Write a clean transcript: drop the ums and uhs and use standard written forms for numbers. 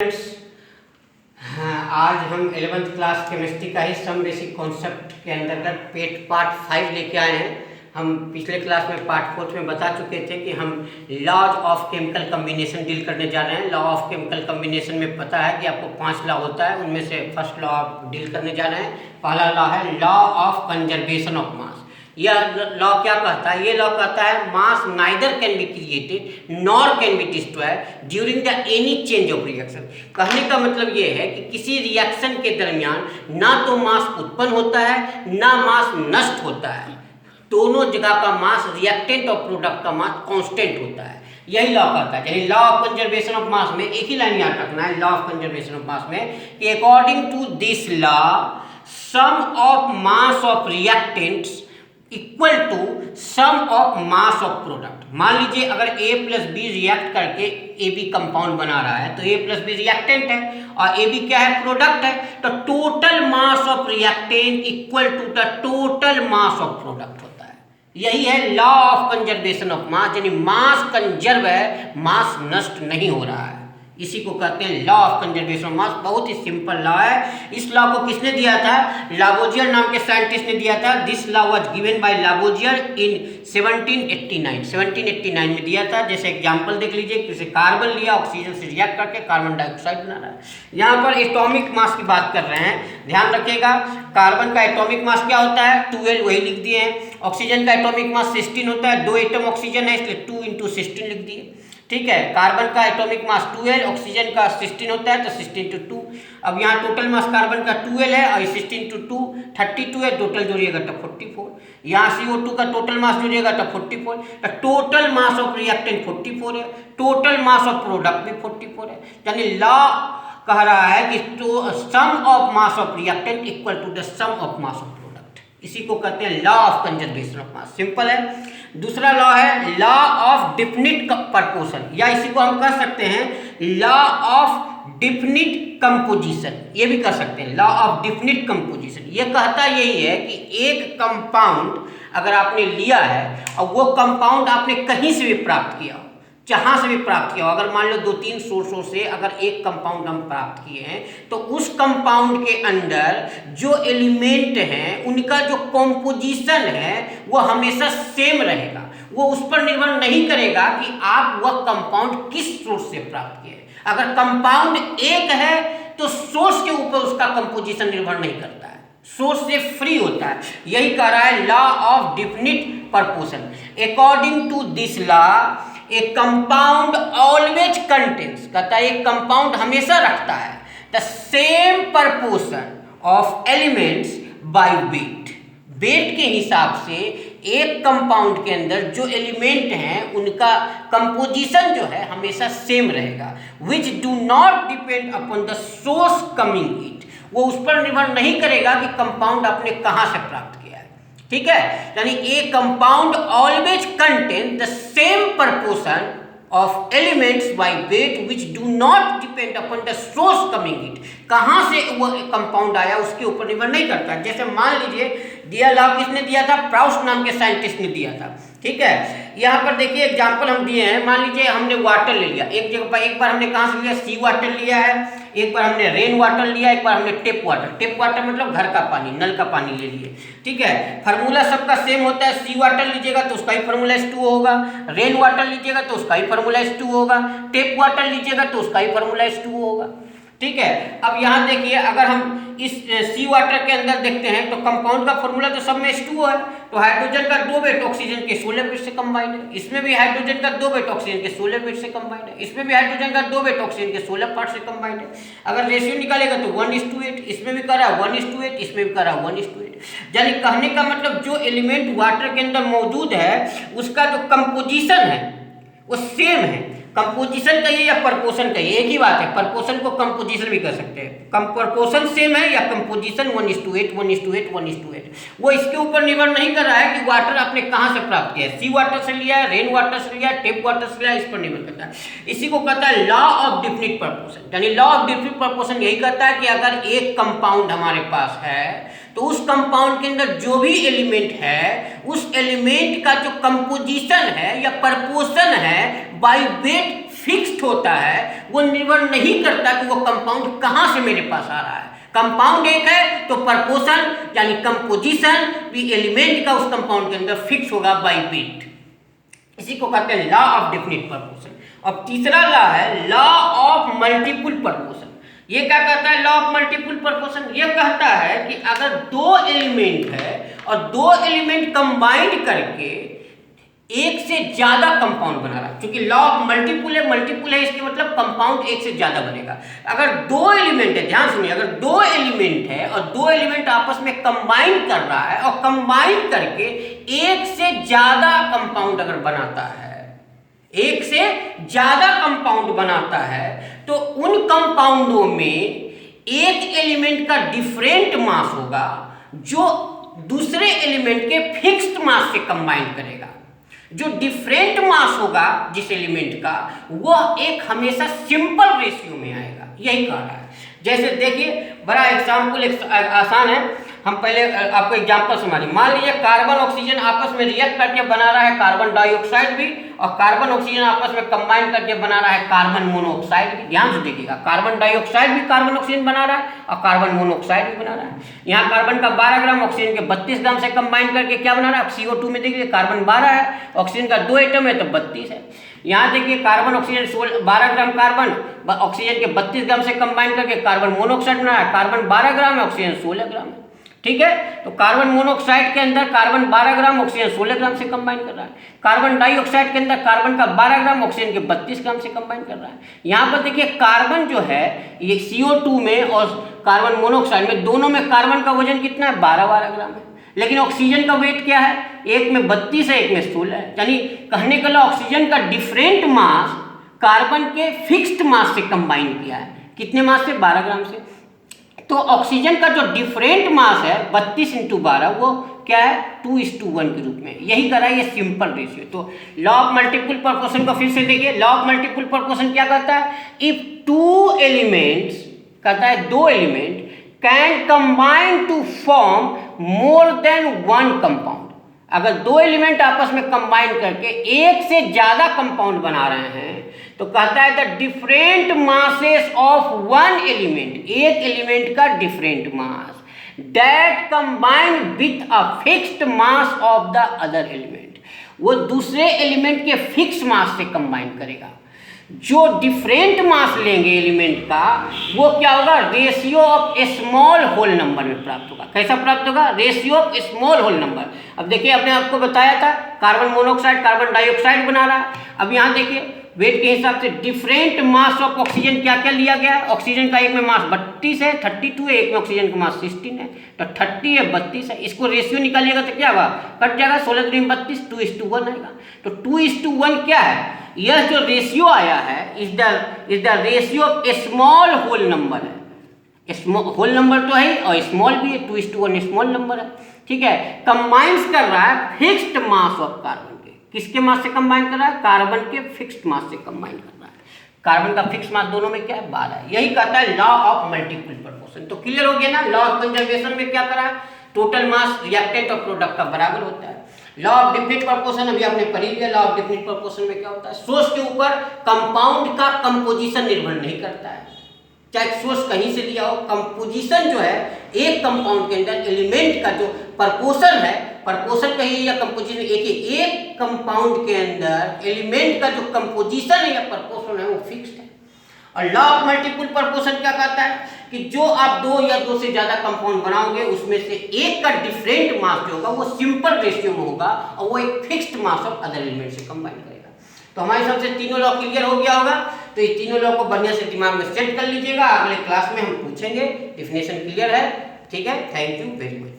Friends, हाँ, आज हम 11th क्लास केमिस्ट्री का ही सम बेसिक कॉन्सेप्ट के अंतर्गत पेट पार्ट 5 लेके आए हैं। हम पिछले क्लास में पार्ट 4 में बता चुके थे कि हम laws of chemical combination deal करने जा रहे हैं। लॉ ऑफ केमिकल कम्बिनेशन में पता है कि आपको 5 लॉ होता है, उनमें से फर्स्ट लॉ आप डील करने जा रहे हैं। पहला लॉ है लॉ ऑफ कंजर्वेशन ऑफ मास। यह लॉ क्या कहता है? ये लॉ कहता है mass neither can be created nor can be destroyed during the any change of reaction. कहने का मतलब ये है कि किसी रिएक्शन के दरमियान ना तो मास उत्पन्न होता है ना मास नष्ट होता है, दोनों जगह का मास रिएक्टेंट और प्रोडक्ट का मास कांस्टेंट होता है। यही लॉ कहता है। यानी law of conservation of mass में एक ही लाइन याद रखना है, law of conservation of mass में कि according to this law sum of mass of reactants equal to sum of mass of product. मान लीजिए अगर A प्लस बी रिएक्ट करके AB कंपाउंड बना रहा है तो A प्लस बी रिएक्टेंट है और AB क्या है? प्रोडक्ट है। तो total mass of reactant equal to the total mass of product होता है। यही है law of conservation of mass, यानी मास कंजर्व है, मास नष्ट नहीं हो रहा है। इसी को कहते हैं लॉ ऑफ कंजर्वेशन ऑफ मास। बहुत ही सिंपल लॉ है। इस लॉ को किसने दिया था? लावोजियर नाम के साइंटिस्ट ने दिया था। This law was given by Lavoisier in 1789 में दिया था। जैसे एग्जांपल देख लीजिए, जैसे कार्बन लिया, ऑक्सीजन से रिएक्ट करके कार्बन डाइऑक्साइड बना रहा है। यहाँ पर एटॉमिक मास की बात कर रहे हैं, ध्यान रखिएगा। कार्बन का एटॉमिक मास क्या होता है? 12, वही लिख दिए हैं। ऑक्सीजन का एटॉमिक मास 16 होता है, 2 एटम ऑक्सीजन है इसलिए 2 × 16 लिख दिए। ठीक है, कार्बन का एटॉमिक मास 12, ऑक्सीजन का 16 होता है तो 16 × 2। अब यहाँ टोटल मास कार्बन का 12 है और 16 × 2 32 है, टोटल जोड़िएगा तो 44। यहाँ CO2 का टोटल मास जोड़िएगा तो 44। तो टोटल मास ऑफ रिएक्टेंट 44 है, टोटल मास ऑफ प्रोडक्ट भी 44 है। यानी लॉ कह रहा है कि sum of mass of reactant equal to the sum of mass of product. इसी को कहते हैं law of conservation of mass. Simple है। दूसरा लॉ है लॉ ऑफ डिफिनिट प्रपोर्शन, या इसी को हम कह सकते हैं लॉ ऑफ डिफिनिट कंपोजिशन। ये भी कर सकते हैं लॉ ऑफ डिफिनिट कंपोजिशन। ये कहता यही है कि एक कंपाउंड अगर आपने लिया है और वो कंपाउंड आपने कहीं से भी प्राप्त किया हो, जहाँ से भी प्राप्त किया हो, अगर मान लो 2-3 सोर्सों से अगर एक कंपाउंड हम प्राप्त किए हैं तो उस कंपाउंड के अंदर जो एलिमेंट हैं उनका जो कॉम्पोजिशन है वो हमेशा सेम रहेगा। वो उस पर निर्भर नहीं करेगा कि आप वह कंपाउंड किस सोर्स से प्राप्त किए। अगर कंपाउंड एक है तो सोर्स के ऊपर उसका कंपोजिशन निर्भर नहीं करता है, सोर्स से फ्री होता है। यही कह रहा है law of definite proportion. According to this law a compound always contains, कहता है एक कंपाउंड हमेशा रखता है the same proportion of elements by weight. Weight के हिसाब से एक कंपाउंड के अंदर जो एलिमेंट हैं उनका कंपोजिशन जो है हमेशा सेम रहेगा। Which do not depend upon the source coming it, वो उस पर निर्भर नहीं करेगा कि कंपाउंड आपने कहाँ से प्राप्त किया है। ठीक है, यानी ए compound always contain the same proportion of elements by wait which do not depend upon the source coming it. कहाँ से वो कंपाउंड आया उसके ऊपर निर्भर नहीं करता। जैसे मान लीजिए दिया लॉ किसने दिया था? प्राउस्ट नाम के साइंटिस्ट ने दिया था। ठीक है, यहाँ पर देखिए एग्जाम्पल हम दिए हैं। मान लीजिए हमने वाटर ले लिया, एक जगह पर एक बार हमने कहाँ से लिया? सी वाटर लिया है, एक बार हमने रेन वाटर लिया, एक बार हमने टेप वाटर। टेप वाटर मतलब घर का पानी, नल का पानी ले लिए। ठीक है, फार्मूला सबका सेम होता है। सी वाटर लीजिएगा तो उसका ही फार्मूला H2O होगा, रेन वाटर लीजिएगा तो उसका ही फार्मूला H2O होगा, टेप वाटर लीजिएगा तो उसका ही फार्मूला H2O होगा। ठीक है, अब यहाँ देखिए अगर हम इस सी वाटर के अंदर देखते हैं तो कंपाउंड का फॉर्मूला तो सब में H2O है। तो हाइड्रोजन का 2 वेट ऑक्सीजन के 16 वेट से कंबाइंड है। इसमें भी हाइड्रोजन का 2 वेट ऑक्सीजन के 16 वेट से कंबाइंड है। इसमें भी हाइड्रोजन का 2 वेट ऑक्सीजन के 16 पार्ट से कंबाइंड है। अगर रेशियो निकालेगा तो 1:8, इसमें भी कर रहा है 1:8, इसमें भी कर रहा है 1:8। यानी कहने का मतलब जो एलिमेंट वाटर के अंदर मौजूद है उसका जो कंपोजिशन है वो सेम है। कंपोजिशन कहिए या प्रपोर्शन कहिए, एक ही बात है। प्रपोर्शन को कंपोजिशन भी कर सकते हैं। प्रपोर्शन सेम है या कंपोजिशन 1:8, 1:8, 1:8। वो इसके ऊपर निर्भर नहीं कर रहा है कि वाटर आपने कहाँ से प्राप्त किया है। सी वाटर से लिया है, रेन वाटर से लिया है, टेप वाटर से लिया है, इस पर निर्भर करता है। इसी को कहता है लॉ ऑफ डिफिनिट प्रपोर्शन। यानी लॉ ऑफ डिफिनिट प्रपोर्शन यही कहता है कि अगर एक कंपाउंड हमारे पास है तो उस कंपाउंड के अंदर जो भी एलिमेंट है उस एलिमेंट का जो कंपोजिशन है या प्रपोर्शन है बाय वेट फिक्स्ड होता है वो निर्भर नहीं करता कि वो कंपाउंड कहाँ से मेरे पास आ रहा है। कंपाउंड एक है तो प्रपोर्शन यानी कंपोजिशन भी एलिमेंट का उस कंपाउंड के अंदर फिक्स होगा बाय बिट। इसी को कहते हैं लॉ ऑफ डेफिनिट प्रपोर्शन। अब तीसरा लॉ है लॉ ऑफ मल्टीपल प्रपोर्शन। ये क्या कहता है लॉ ऑफ मल्टीपल प्रपोर्शन? ये कहता है कि अगर दो एलिमेंट है और दो एलिमेंट कंबाइंड करके एक से ज्यादा कंपाउंड बना रहा है, क्योंकि लॉ ऑफ मल्टीपल है इसके मतलब कंपाउंड एक से ज्यादा बनेगा। अगर दो एलिमेंट है, ध्यान सुनिए, अगर दो एलिमेंट है और दो एलिमेंट आपस में कंबाइन कर रहा है और कंबाइन करके एक से ज्यादा कंपाउंड अगर बनाता है, एक से ज्यादा कंपाउंड बनाता है, तो उन कंपाउंडों में एक एलिमेंट का डिफरेंट मास होगा जो दूसरे एलिमेंट के फिक्स्ड मास से कंबाइन करेगा। जो डिफरेंट मास होगा जिस एलिमेंट का, वह एक हमेशा सिंपल रेशियो में आएगा। यही कह रहा है। जैसे देखिए, बड़ा एग्जाम्पल एक आसान है, हम पहले आपको एग्जाम्पल समझिए। मान लीजिए कार्बन ऑक्सीजन आपस में रिएक्ट करके बना रहा है कार्बन डाइऑक्साइड भी, और कार्बन ऑक्सीजन आपस में कंबाइन करके बना रहा है कार्बन मोनोऑक्साइड भी। ध्यान से देखिएगा, कार्बन डाइऑक्साइड भी कार्बन ऑक्सीजन बना रहा है और कार्बन मोनोऑक्साइड भी बना रहा है। यहाँ कार्बन का 12 ग्राम ऑक्सीजन के 32 ग्राम से कंबाइन करके क्या बना रहा है? CO2 में देखिए कार्बन 12 है, ऑक्सीजन का 2 एटम है तो 32 है। यहाँ देखिए carbon oxygen 12 gram carbon oxygen के 32 ग्राम से कंबाइन करके कार्बन मोनोऑक्साइड बना रहा है। कार्बन 12 ग्राम है, ऑक्सीजन 16 ग्राम है। ठीक है, तो कार्बन मोनोऑक्साइड के अंदर कार्बन 12 ग्राम ऑक्सीजन 16 ग्राम से कंबाइन कर रहा है। कार्बन डाइऑक्साइड के अंदर कार्बन का 12 ग्राम ऑक्सीजन के 32 ग्राम से कंबाइन कर रहा है। यहाँ पर देखिए कार्बन जो है ये CO2 में और कार्बन मोनोऑक्साइड में, दोनों में कार्बन का वजन कितना है? 12-12 ग्राम है। लेकिन ऑक्सीजन का वेट क्या है? एक में 32 है, एक में 16 है। यानी कहने के लिए ऑक्सीजन का डिफरेंट मास कार्बन के फिक्स्ड मास से कंबाइन किया है। कितने मास से? 12 ग्राम से। तो ऑक्सीजन का जो डिफरेंट मास है 32 × 12 वो क्या है? 2:1 के रूप में। यही करा ये सिंपल रेशियो। तो लॉ ऑफ मल्टीपल प्रोपोर्शन को फिर से देखिए। लॉ ऑफ मल्टीपल प्रोपोर्शन क्या कहता है? इफ टू एलिमेंट्स, कहता है दो element can combine to form more than one compound. अगर दो एलिमेंट आपस में कंबाइन करके एक से ज्यादा कंपाउंड बना रहे हैं, तो कहता है the different masses of one element, एक एलिमेंट का different mass that combine with a fixed mass of the other element, वो दूसरे एलिमेंट के फिक्स मास से कंबाइन करेगा। जो डिफरेंट मास लेंगे एलिमेंट का, वो क्या होगा? Ratio of small whole number में प्राप्त होगा। कैसा प्राप्त होगा? Ratio of small whole number. अब देखिए, आपने आपको बताया था कार्बन मोनोऑक्साइड कार्बन डाइऑक्साइड बना रहा है। अब यहाँ देखिए वेट के हिसाब से डिफरेंट मास ऑफ ऑक्सीजन क्या क्या लिया गया है? ऑक्सीजन का एक में मास 32 है, 32 है, एक में ऑक्सीजन का मास 16 है, तो 30 है 32 है। इसको रेशियो निकालिएगा तो क्या होगा? कट जाएगा, 16 × 32 2:1 आएगा। तो 2:1 क्या है? यह जो रेशियो आया है is the ratio of small whole number है। होल नंबर तो है और स्मॉल भी है, 2:1 स्मॉल नंबर है। ठीक है, कंबाइंस कर रहा है फिक्स्ड मास ऑफ कार्बन के। किसके मास से कंबाइन कर रहा है? कार्बन के फिक्स्ड मास से कंबाइन कर रहा है। कार्बन का फिक्स्ड मास दोनों में क्या है? 12 है। यही कहता है लॉ ऑफ मल्टीपल प्रोपोर्शन। तो क्लियर हो गया ना? लॉ ऑफ कंजर्वेशन में क्या करा? टोटल मास रिएक्टेंट और प्रोडक्ट का बराबर होता है। लॉ ऑफ डेफिनिट प्रोपोर्शन अभी आपने पढ़ लिया। लॉ ऑफ डेफिनिट प्रोपोर्शन में क्या होता है? सोर्स के ऊपर कंपाउंड का कंपोजिशन निर्भर नहीं करता है, चाहे सोर्स कहीं से लिया हो। कंपोजिशन जो है एक कंपाउंड के अंदर एलिमेंट का जो प्रपोर्शन है, प्रपोर्शन कहिए या कंपोजिशन, एक कंपाउंड के अंदर एलिमेंट का जो कंपोजिशन है या प्रपोर्शन है वो फिक्स्ड है। और लॉ ऑफ मल्टीपल प्रोपोर्शन क्या कहता है कि जो आप दो या दो से ज्यादा कंपाउंड बनाओगे उसमें से एक का डिफरेंट मास जो होगा वो सिंपल रेशियो में होगा और वो एक fixed mass of other element से कंबाइन करेगा। तो हमारे हिसाब से तीनों लॉ क्लियर हो गया होगा। तो ये तीनों लॉ को बढ़िया से दिमाग में सेट कर लीजिएगा, अगले क्लास में हम पूछेंगे। डेफिनेशन क्लियर है? ठीक है, थैंक यू वेरी मच।